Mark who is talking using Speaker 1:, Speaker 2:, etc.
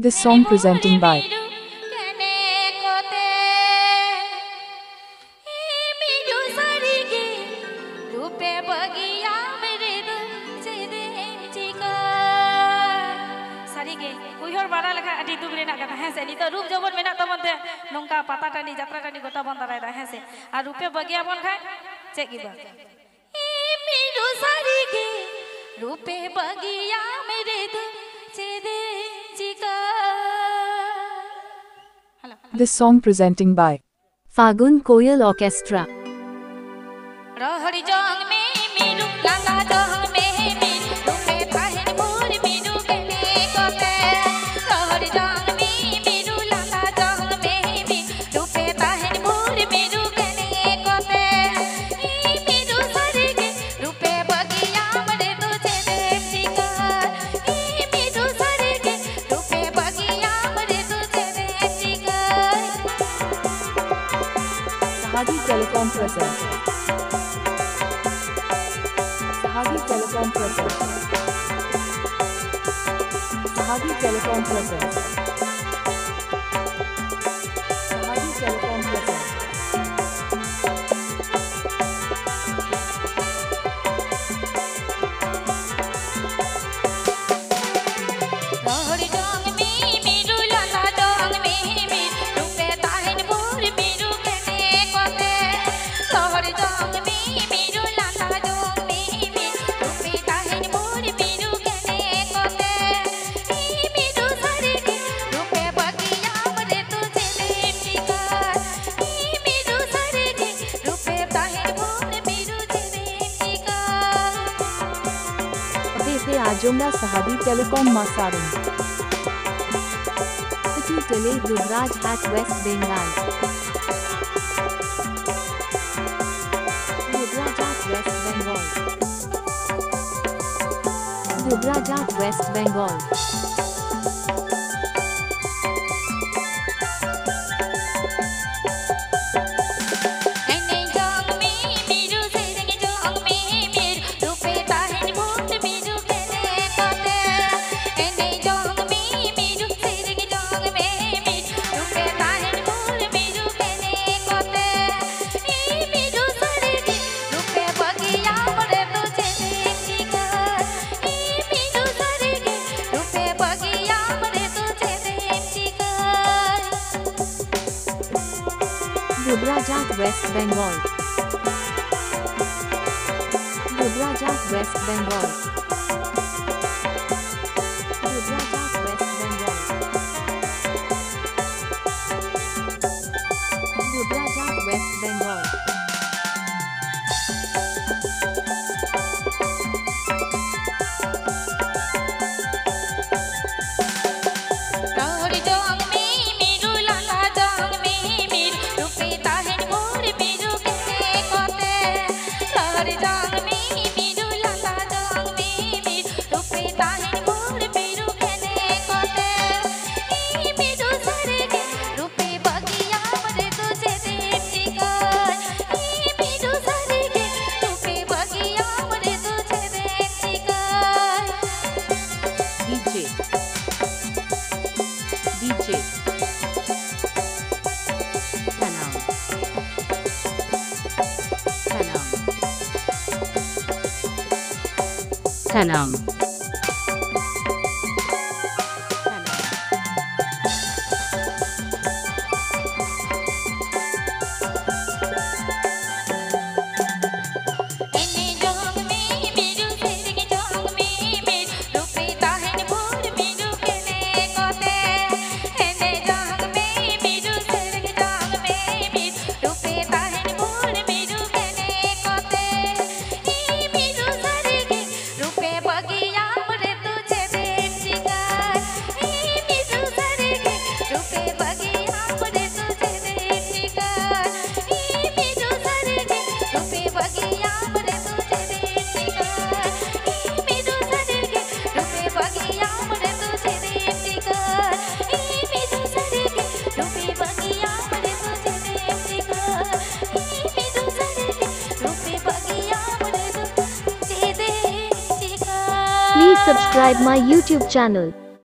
Speaker 1: This song presenting by
Speaker 2: रूप जबन मेना तमनते नोंका पाता टानी यात्रा टानी गोटा बन दारायदा हेसे आर रूपे बगिया बन खाय चेक गिबा ए मेरू सारी गे रूपे बगिया मेरे दो चेदे जिका।
Speaker 1: This song presenting by
Speaker 3: Fagun Koyal Orchestra.
Speaker 2: रहरी जंग में मेरू लाला जंग में मेरू रूपे ताहे मोर मेरू केने कोते रहरी जंग में मेरू लाला जंग में मेरू रूपे ताहे मोर मेरू केने कोते ई मेरू सारे के रूपे बगिया मरे तुझे देव शिकार ई मेरू सारे के रूपे बगिया मरे तुझे देव शिकार।
Speaker 1: Sahadi Telecom presents Sahadi Telecom presents Sahadi Telecom presents Sahadi Telecom presents
Speaker 2: रहरी जंग में मेरू लाला जंग में मेरू रूपे ताहे मोर मेरू केने कोते रहरी जंग में मेरू लाला जंग में मेरू रूपे ताहे मोर मेरू केने कोते ई मेरू सारे के रूपे बगिया मरे तुझे देव शिकार ई मेरू सारे के रूपे ताहे मोर मेरू देव शिकार।
Speaker 1: Ate Ajomla Sahadi Telecom Masarum
Speaker 3: City Tele Dubraj at West Bengal. Dubraj at West Bengal. Dubraj at West Bengal.
Speaker 2: एने जंग में मेरू सेरंग जंग में मेरू रूपे ताहे मोर मेरू केने कोते एने जंग में मेरू सेरंग जंग में मेरू रूपे ताहे मोर मेरू केने कोते ई मेरू सारे के रूपे बगिया मरे तुझे देव शिकार ई मेरू सारे के रूपे बगिया मरे तुझे देव शिकार।
Speaker 3: Dubraj at West Bengal. Dubraj at West Bengal. Dubraj at West Bengal. Dubraj at West Bengal.
Speaker 2: रहरी जंग में मेरू लाला जंग में मेरू रूपे ताहे मोर मेरू केने कोते रहरी जंग में मेरू लाला जंग में मेरू रूपे ताहे मोर मेरू केने कोते ई मेरू सारे के रूपे बगिया मरे तुझे देव शिकार ई मेरू सारे के रूपे बगिया मरे तुझे देव शिकार।
Speaker 3: DJ. DJ. Tanam. Tanam. Tanam.
Speaker 2: एने जंग में मेरू सेरंग जंग में मेरू रूपे ताहे मोर मेरू केने कोते एने जंग में मेरू सेरंग जंग में मेरू रूपे ताहे मोर मेरू केने कोते ई मेरू सारे के रूपे बगिया मरे तुझे देव शिकार ई मेरू सारे के रूपे बगिया मरे तुझे देव शिकार ई मेरू सारे के रूपे बगिया मरे तुझे देव शिकार ई मेरू सारे के रूपे बगिया मरे तुझे देव शिकार ई मेरू सारे के रूपे बगिया मरे तुझे देव शिकार ई मेरू सारे के रूपे बगिया मरे तुझे देव शिकार।
Speaker 3: Please subscribe my YouTube channel.